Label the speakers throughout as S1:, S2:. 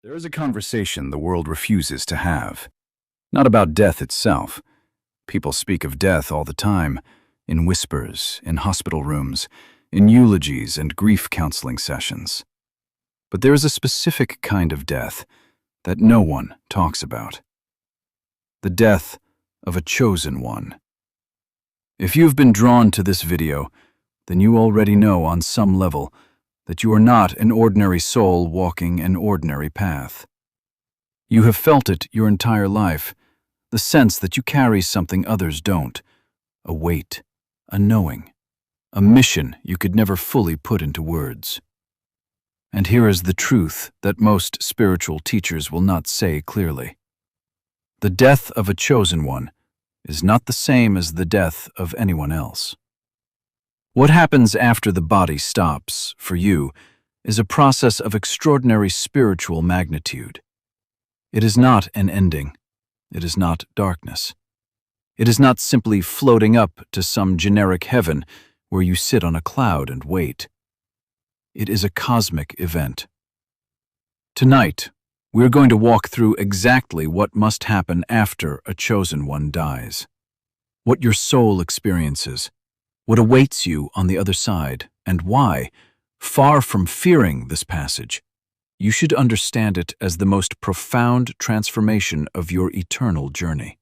S1: There is a conversation the world refuses to have. Not about death itself. People speak of death all the time, in whispers, in hospital rooms, in eulogies and grief counseling sessions. But there is a specific kind of death that no one talks about. The death of a chosen one. If you've been drawn to this video, then you already know on some level that you are not an ordinary soul walking an ordinary path. You have felt it your entire life, the sense that you carry something others don't, a weight, a knowing, a mission you could never fully put into words. And here is the truth that most spiritual teachers will not say clearly. The death of a chosen one is not the same as the death of anyone else. What happens after the body stops, for you, is a process of extraordinary spiritual magnitude. It is not an ending. It is not darkness. It is not simply floating up to some generic heaven where you sit on a cloud and wait. It is a cosmic event. Tonight, we're going to walk through exactly what must happen after a chosen one dies. What your soul experiences, what awaits you on the other side, and why, far from fearing this passage, you should understand it as the most profound transformation of your eternal journey.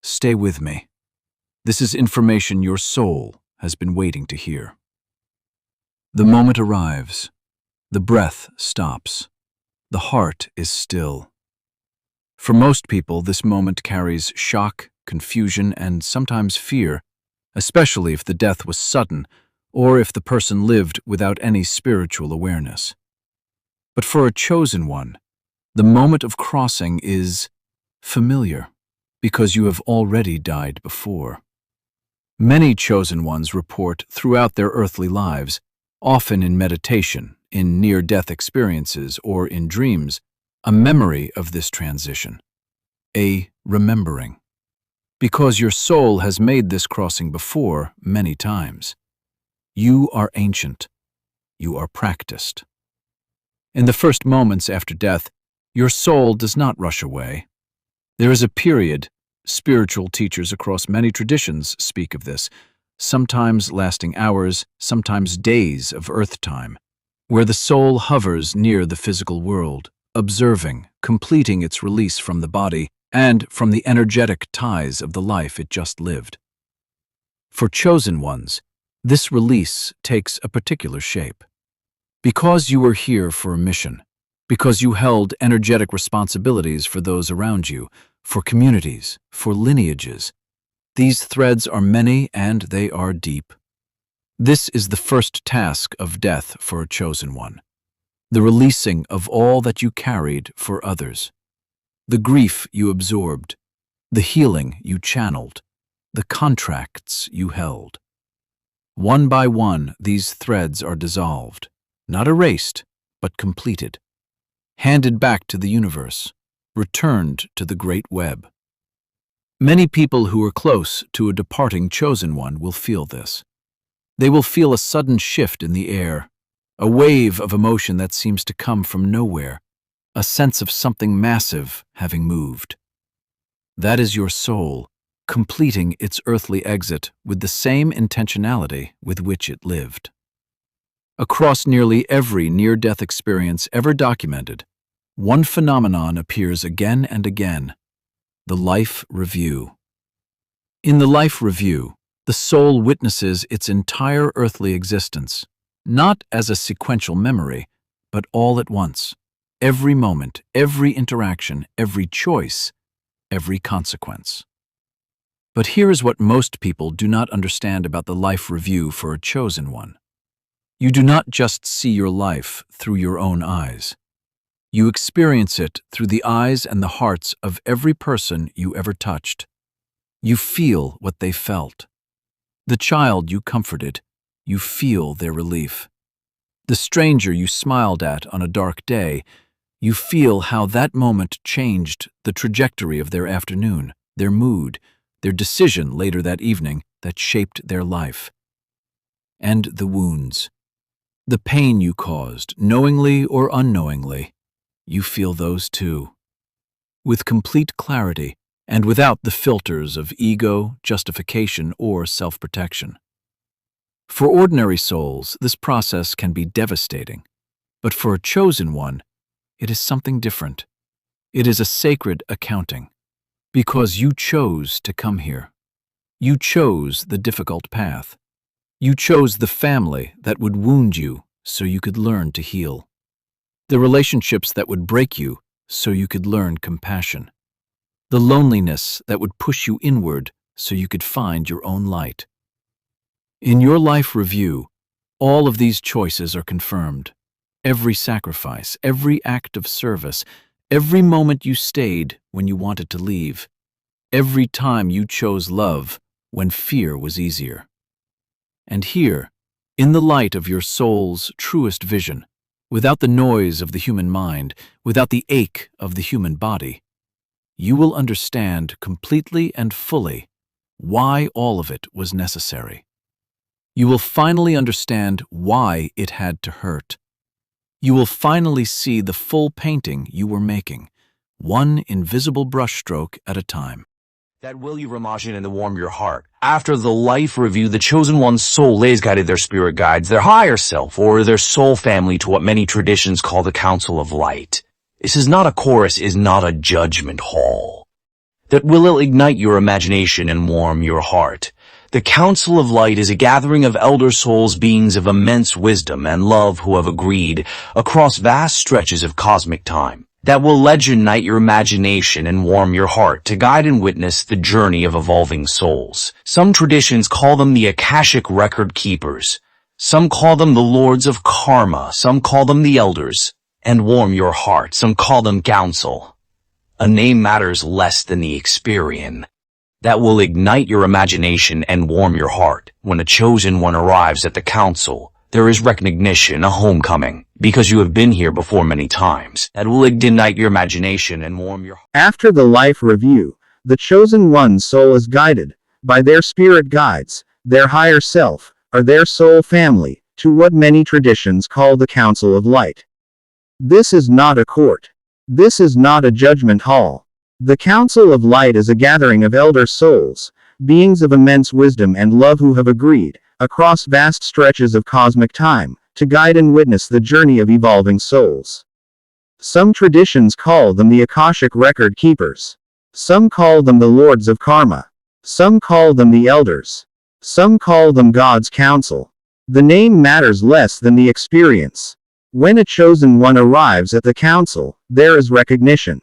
S1: Stay with me. This is information your soul has been waiting to hear. The moment arrives. The breath stops. The heart is still. For most people, this moment carries shock, confusion, and sometimes fear, especially if the death was sudden or if the person lived without any spiritual awareness. But for a chosen one, the moment of crossing is familiar because you have already died before. Many chosen ones report throughout their earthly lives, often in meditation, in near-death experiences, or in dreams, a memory of this transition, a remembering. Because your soul has made this crossing before many times. You are ancient. You are practiced. In the first moments after death, your soul does not rush away. There is a period, spiritual teachers across many traditions speak of this, sometimes lasting hours, sometimes days of earth time, where the soul hovers near the physical world, observing, completing its release from the body, and from the energetic ties of the life it just lived. For chosen ones, this release takes a particular shape. Because you were here for a mission, because you held energetic responsibilities for those around you, for communities, for lineages, these threads are many and they are deep. This is the first task of death for a chosen one, the releasing of all that you carried for others. The grief you absorbed, the healing you channeled, the contracts you held. One by one, these threads are dissolved, not erased, but completed, handed back to the universe, returned to the great web. Many people who are close to a departing chosen one will feel this. They will feel a sudden shift in the air, a wave of emotion that seems to come from nowhere, a sense of something massive having moved. That is your soul, completing its earthly exit with the same intentionality with which it lived. Across nearly every near-death experience ever documented, one phenomenon appears again and again: the life review. In the life review, the soul witnesses its entire earthly existence, not as a sequential memory, but all at once. Every moment, every interaction, every choice, every consequence. But here is what most people do not understand about the life review for a chosen one. You do not just see your life through your own eyes. You experience it through the eyes and the hearts of every person you ever touched. You feel what they felt. The child you comforted, you feel their relief. The stranger you smiled at on a dark day, you feel how that moment changed the trajectory of their afternoon, their mood, their decision later that evening that shaped their life. And the wounds. The pain you caused, knowingly or unknowingly. you feel those too, with complete clarity and without the filters of ego, justification, or self-protection. For ordinary souls, this process can be devastating, but for a chosen one, it is something different. It is a sacred accounting, because you chose to come here. You chose the difficult path. You chose the family that would wound you so you could learn to heal. The relationships that would break you so you could learn compassion. The loneliness that would push you inward so you could find your own light. In your life review, all of these choices are confirmed. Every sacrifice, every act of service, every moment you stayed when you wanted to leave, every time you chose love when fear was easier. And here, in the light of your soul's truest vision, without the noise of the human mind, without the ache of the human body, you will understand completely and fully why all of it was necessary. You will finally understand why it had to hurt. You will finally see the full painting you were making, one invisible brushstroke at a time.
S2: That will you imagine and warm your heart. After the life review, the chosen one's soul lays guided their spirit guides, their higher self, or their soul family to what many traditions call the Council of Light. This is not a chorus, is not a judgment hall. That will ignite your imagination and warm your heart. The Council of Light is a gathering of elder souls, beings of immense wisdom and love who have agreed across vast stretches of cosmic time. That will ignite your imagination and warm your heart to guide and witness the journey of evolving souls. Some traditions call them the Akashic Record Keepers. Some call them the Lords of Karma. Some call them the Elders. And warm your heart, some call them Council. A name matters less than the experience. That will ignite your imagination and warm your heart. When a chosen one arrives at the Council, there is recognition, a homecoming, because you have been here before many times. That will ignite your imagination and warm your heart.
S3: After the life review, the chosen one's soul is guided by their spirit guides, their higher self, or their soul family, to what many traditions call the Council of Light. This is not a court. This is not a judgment hall. The Council of Light is a gathering of elder souls, beings of immense wisdom and love who have agreed, across vast stretches of cosmic time, to guide and witness the journey of evolving souls. Some traditions call them the Akashic Record Keepers. Some call them the Lords of Karma. Some call them the Elders. Some call them God's Council. The name matters less than the experience. When a chosen one arrives at the Council, there is recognition.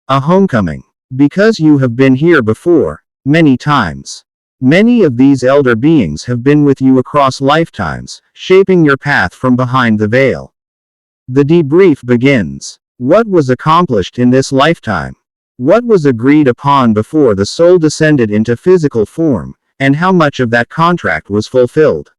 S3: A homecoming. Because you have been here before, many times. Many of these elder beings have been with you across lifetimes, shaping your path from behind the veil. The debrief begins. What was accomplished in this lifetime? What was agreed upon before the soul descended into physical form, and how much of that contract was fulfilled?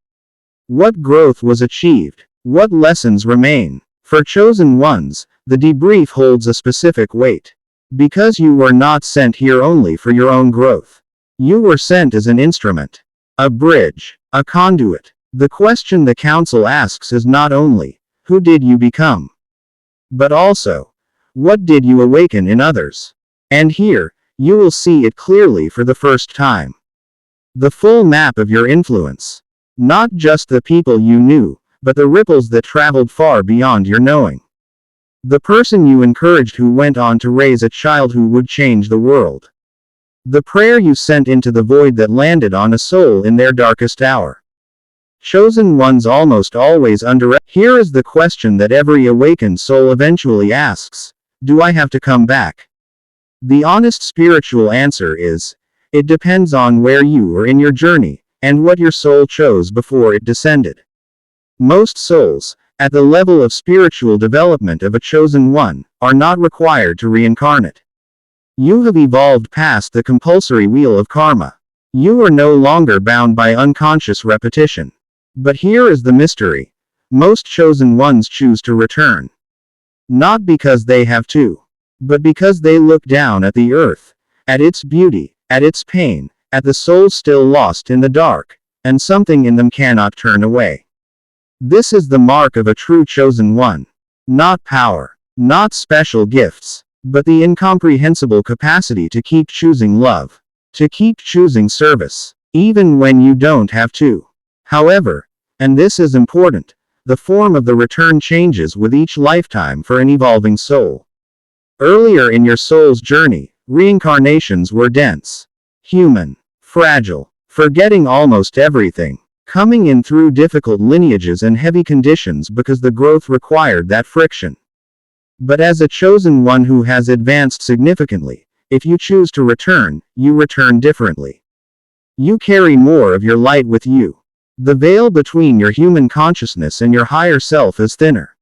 S3: What growth was achieved? What lessons remain? For chosen ones, the debrief holds a specific weight. Because you were not sent here only for your own growth. You were sent as an instrument, a bridge, a conduit. The question the Council asks is not only, who did you become? But also, what did you awaken in others? And here, you will see it clearly for the first time. The full map of your influence. Not just the people you knew, but the ripples that traveled far beyond your knowing. The person you encouraged who went on to raise a child who would change the world. The prayer you sent into the void that landed on a soul in their darkest hour. Chosen ones almost always underestimate. Here is the question that every awakened soul eventually asks. Do I have to come back? The honest spiritual answer is, it depends on where you are in your journey, and what your soul chose before it descended. Most souls, at the level of spiritual development of a chosen one, are not required to reincarnate. You have evolved past the compulsory wheel of karma. You are no longer bound by unconscious repetition. But here is the mystery. Most chosen ones choose to return. Not because they have to, but because they look down at the earth, at its beauty, at its pain, at the soul still lost in the dark, and something in them cannot turn away. This is the mark of a true chosen one. Not power, Not special gifts, but the incomprehensible capacity to keep choosing love, to keep choosing service, even when you don't have to. However, and this is important, the form of the return changes with each lifetime for an evolving soul. Earlier in your soul's journey, reincarnations were dense, human, fragile, forgetting almost everything, coming in through difficult lineages and heavy conditions because the growth required that friction. But as a chosen one who has advanced significantly, if you choose to return, you return differently. You carry more of your light with you. The veil between your human consciousness and your higher self is thinner.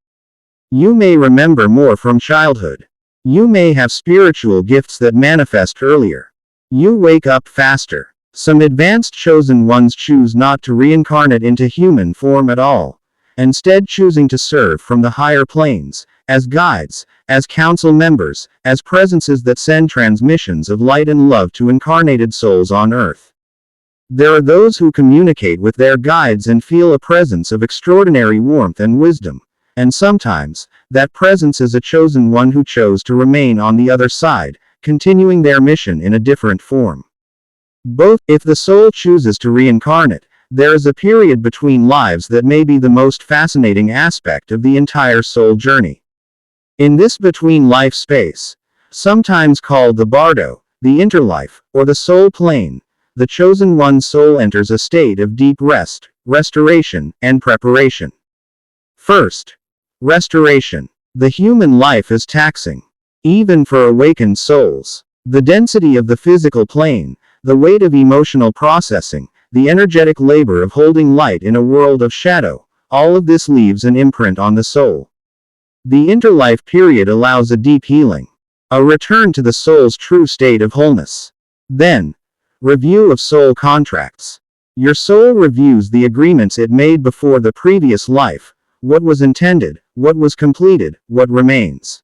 S3: You may remember more from childhood. You may have spiritual gifts that manifest earlier. You wake up faster. Some advanced chosen ones choose not to reincarnate into human form at all, instead choosing to serve from the higher planes, as guides, as council members, as presences that send transmissions of light and love to incarnated souls on earth. There are those who communicate with their guides and feel a presence of extraordinary warmth and wisdom, and sometimes, that presence is a chosen one who chose to remain on the other side, continuing their mission in a different form. Both, if the soul chooses to reincarnate, there is a period between lives that may be the most fascinating aspect of the entire soul journey. In this between-life space, sometimes called the bardo, the interlife, or the soul plane, the chosen one's soul enters a state of deep rest, restoration, and preparation. First, restoration. The human life is taxing, even for awakened souls. The density of the physical plane, the weight of emotional processing, the energetic labor of holding light in a world of shadow, all of this leaves an imprint on the soul. The interlife period allows a deep healing, a return to the soul's true state of wholeness. Then, review of soul contracts. Your soul reviews the agreements it made before the previous life, what was intended, what was completed, what remains.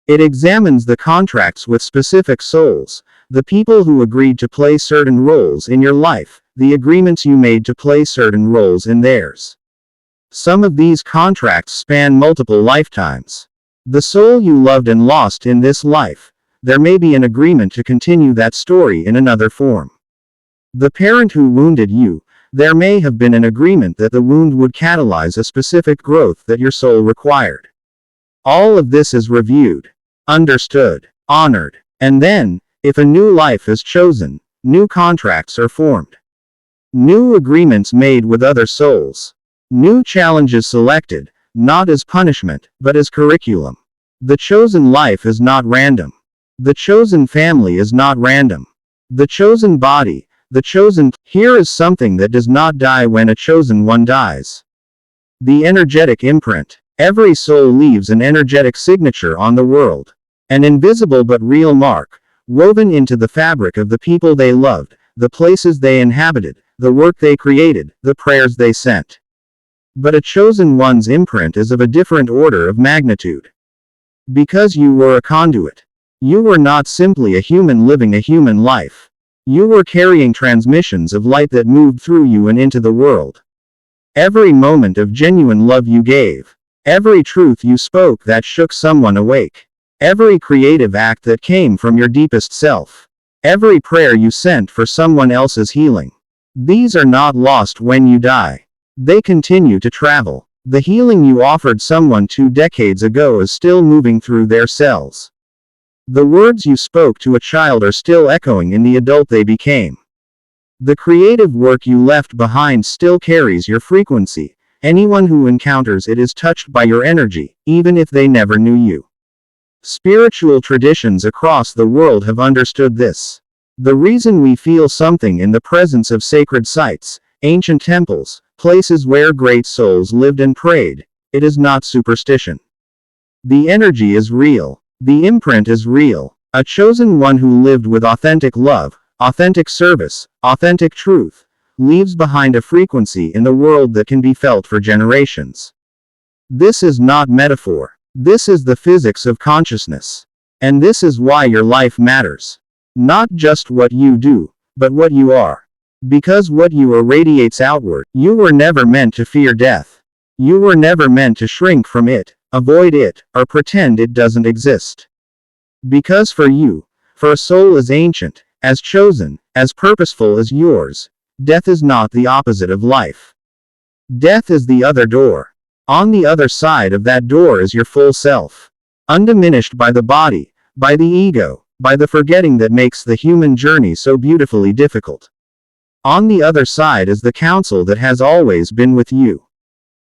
S3: It examines the contracts with specific souls, the people who agreed to play certain roles in your life, the agreements you made to play certain roles in theirs. Some of these contracts span multiple lifetimes. The soul you loved and lost in this life, there may be an agreement to continue that story in another form. The parent who wounded you, there may have been an agreement that the wound would catalyze a specific growth that your soul required. All of this is reviewed, understood, honored, and then, if a new life is chosen, new contracts are formed. New agreements made with other souls. New challenges selected, not as punishment, but as curriculum. The chosen life is not random. The chosen family is not random. The chosen body, the chosen... Here is something that does not die when a chosen one dies. The energetic imprint. Every soul leaves an energetic signature on the world. An invisible but real mark, woven into the fabric of the people they loved, the places they inhabited, the work they created, the prayers they sent. But a chosen one's imprint is of a different order of magnitude. Because you were a conduit. You were not simply a human living a human life. You were carrying transmissions of light that moved through you and into the world. Every moment of genuine love you gave. Every truth you spoke that shook someone awake. Every creative act that came from your deepest self. Every prayer you sent for someone else's healing. These are not lost when you die. They continue to travel. The healing you offered someone 2 decades ago is still moving through their cells. The words you spoke to a child are still echoing in the adult they became. The creative work you left behind still carries your frequency. Anyone who encounters it is touched by your energy, even if they never knew you. Spiritual traditions across the world have understood this. The reason we feel something in the presence of sacred sites, ancient temples, places where great souls lived and prayed, it is not superstition. The energy is real. The imprint is real. A chosen one who lived with authentic love, authentic service, authentic truth, leaves behind a frequency in the world that can be felt for generations. This is not metaphor. This is the physics of consciousness. And this is why your life matters. Not just what you do, but what you are. Because what you are radiates outward. You were never meant to fear death. You were never meant to shrink from it, avoid it, or pretend it doesn't exist. Because for you, for a soul as ancient, as chosen, as purposeful as yours, death is not the opposite of life. Death is the other door. On the other side of that door is your full self. Undiminished by the body, by the ego, by the forgetting that makes the human journey so beautifully difficult. On the other side is the counsel that has always been with you.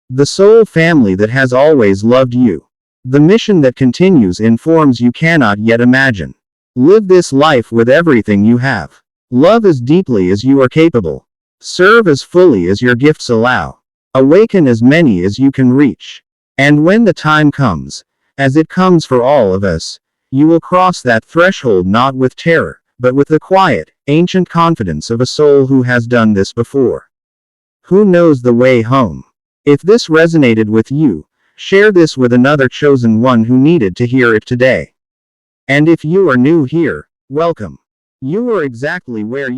S3: The soul family that has always loved you. The mission that continues in forms you cannot yet imagine. Live this life with everything you have. Love as deeply as you are capable. Serve as fully as your gifts allow. Awaken as many as you can reach. And when the time comes, as it comes for all of us, you will cross that threshold not with terror, but with the quiet, ancient confidence of a soul who has done this before. Who knows the way home? If this resonated with you, share this with another chosen one who needed to hear it today. And if you are new here, welcome. You are exactly where you